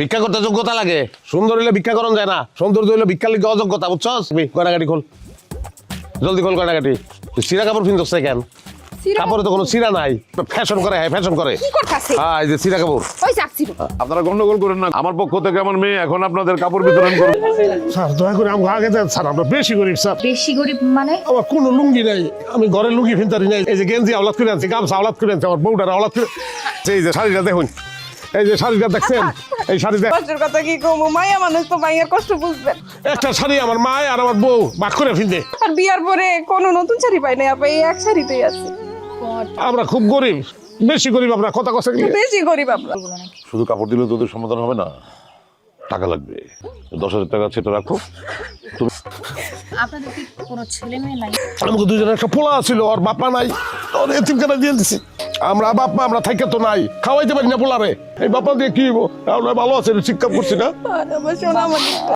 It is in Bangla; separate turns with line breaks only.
ভিক্ষা করতে যোগ্যতা লাগে, সুন্দর হইলে ভিক্ষা করন যায় না, সৌন্দর্য হইলে ভিক্ষার লিগে অযোগ্যতা, বুঝছস? গয়নাগাটি খোল, জলদি খোল গয়নাগাটি। সিরা কাপড় পিনছস কেন? কাপড়ে তো কোনো সিরা নাই, ফ্যাশন করে, হ্যাঁ ফ্যাশন করে।
কি করতাছে?
হ্যাঁ এই যে সিরা কাপড়।
ওই যাচ্ছি
আপনারা গন্ডগোল করেন না, আমার পক্ষ থেকে আমার মেয়ে এখন আপনাদের কাপড় বিতরণ করবে।
স্যার দয়া করে আমাকে আগে দেন স্যার, আমরা বেশি গরিব স্যার।
বেশি গরিব মানে?
আমার কোনো লুঙ্গি নাই, আমি ঘরে লুঙ্গি ফিনতারি নাই। এই যে গেঞ্জি আওলাদ করে আনছি, গামছা আওলাদ করে আনছি, আমার বউটার আওলাদ করে। এই যে শাড়িটা দেখুন, এই যে শাড়িটা দেখছেন, এই শাড়িটা
কষ্টের কথা কি কমু, মাইয়া মানুষ তো মাইয়ার কষ্ট বুঝবেন।
একটা শাড়ি আমার মা আর আমার বউ ভাগ করে ফিনতে।
আর বিয়ার পরে কোনো নতুন শাড়ি পাই নাই আপা, এই এক শাড়িতেই আছে।
আমরা খুব গরিব, বেশি গরিব আমরা, কথা কথা
বেশি গরিব আমরা।
শুধু কাপড় দিলে তোদের সমাধান হবে না, টাকা লাগবে। 10,000 টাকা সেটা রাখো।
আপনাদের কি কোনো ছেলে মেয়ে নাই?
আমাকে দুজনের একটা পোলা ছিল, ওর বাপা নাই, ওর এতিমখানা দিয়ে দিছি। আমরা বাপ মা আমরা থাইকে তো নাই, খাওয়াইতে পারি না পোলারে। এই বাপা দিয়ে কি হইব? আমরা ভালো আছে, শিক্ষা করছি না।
আর আমার সোনা আমার